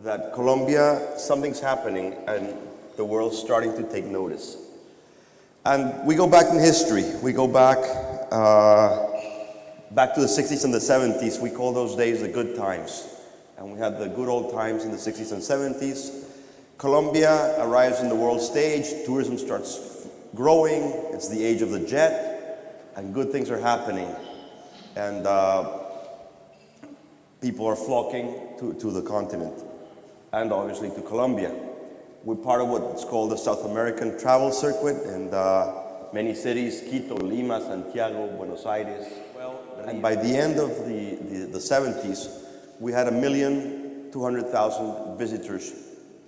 that Colombia, something's happening and the world's starting to take notice. And we go back in history. We go back to the 60s and the 70s. We call those days the good times. And we had the good old times in the 60s and 70s. Colombia arrives in the world stage. Tourism starts growing. It's the age of the jet. And good things are happening. And people are flocking to the continent. And obviously to Colombia. We're part of what's called the South American travel circuit, and many cities, Quito, Lima, Santiago, Buenos Aires. And by the end of the 70s, we had 1,200,000 visitors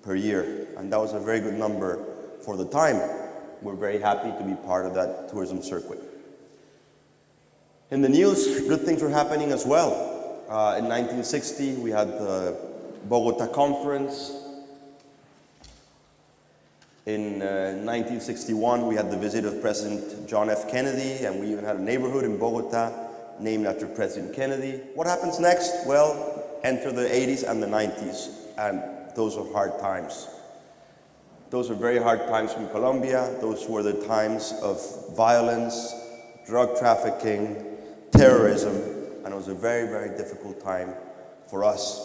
per year. And that was a very good number for the time. We're very happy to be part of that tourism circuit. In the news, good things were happening as well. In 1960, we had the Bogota Conference. In 1961, we had the visit of President John F. Kennedy, and we even had a neighborhood in Bogota named after President Kennedy. What happens next? Well, enter the 80s and the 90s, and those are hard times. Those are very hard times in Colombia. Those were the times of violence, drug trafficking, terrorism, and it was a very, very difficult time for us.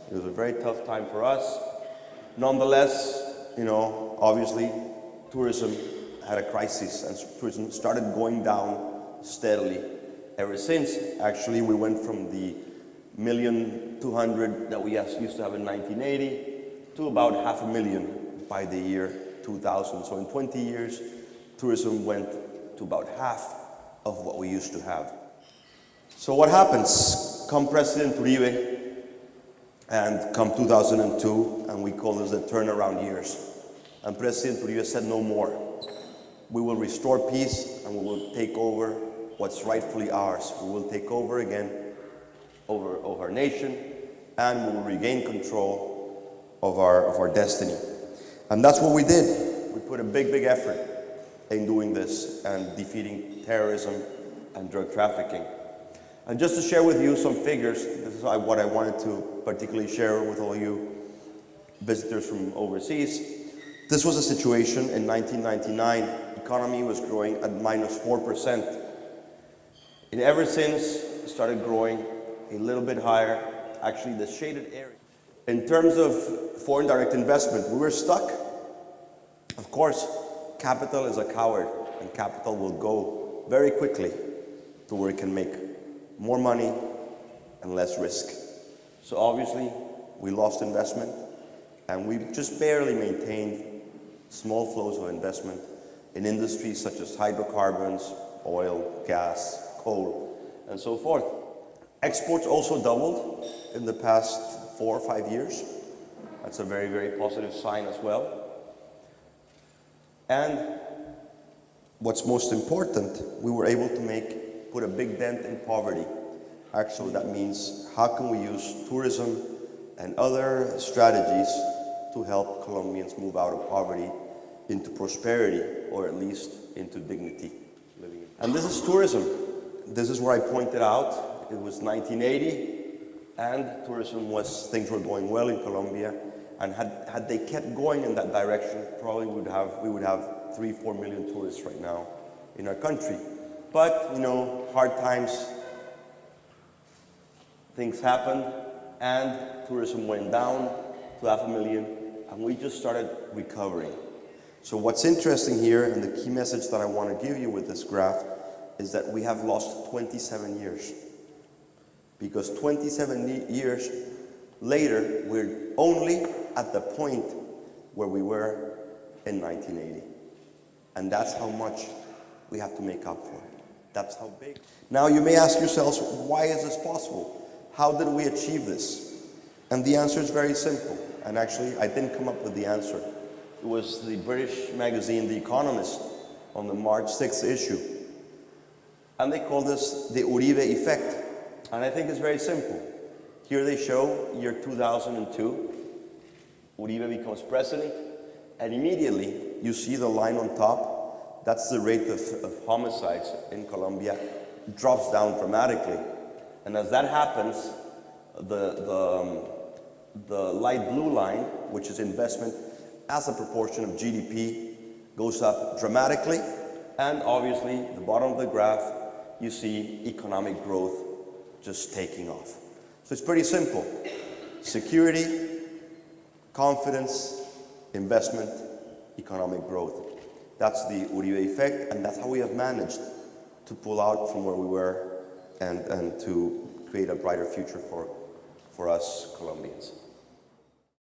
It was a very tough time for us. Nonetheless, obviously, tourism had a crisis, and tourism started going down steadily. Ever since, actually, we went from the 1,200,000 that we used to have in 1980 to about 500,000 by the year 2000. So in 20 years, tourism went to about half of what we used to have. So what happens? Come President Uribe, and come 2002, and we call this the turnaround years. And President Uribe said no more. We will restore peace, and we will take over what's rightfully ours. We will take over again over our nation, and we will regain control of our destiny. And that's what we did. We put a big, big effort in doing this and defeating terrorism and drug trafficking. And just to share with you some figures, this is what I wanted to particularly share with all you visitors from overseas. This was a situation in 1999. The economy was growing at -4%. And ever since, it started growing a little bit higher, actually the shaded area. In terms of foreign direct investment, we were stuck. Of course, capital is a coward, and capital will go very quickly to where it can make more money and less risk. So obviously, we lost investment, and we just barely maintained small flows of investment in industries such as hydrocarbons, oil, gas, coal, and so forth. Exports also doubled in the past 4 or 5 years. That's a very, very positive sign as well. And what's most important, we were able to put a big dent in poverty. Actually, that means how can we use tourism and other strategies to help Colombians move out of poverty into prosperity, or at least into dignity. And this is tourism. This is where I pointed out it was 1980, and things were going well in Colombia. And had they kept going in that direction, probably we would have 3-4 million tourists right now in our country. But, hard times, things happened, and tourism went down to 500,000, and we just started recovering. So what's interesting here, and the key message that I want to give you with this graph, is that we have lost 27 years. Because 27 years later, we're only at the point where we were in 1980. And that's how much we have to make up for. That's how big. Now you may ask yourselves, why is this possible? How did we achieve this? And the answer is very simple. And actually, I didn't come up with the answer. It was the British magazine, The Economist, on the March 6th issue. And they call this the Uribe effect. And I think it's very simple. Here they show year 2002. Uribe becomes president. And immediately, you see the line on top. That's the rate of homicides in Colombia. It drops down dramatically. And as that happens, the The light blue line, which is investment as a proportion of GDP, goes up dramatically. And obviously, the bottom of the graph, you see economic growth just taking off. So it's pretty simple. Security, confidence, investment, economic growth. That's the Uribe effect, and that's how we have managed to pull out from where we were and to create a brighter future for us Colombians.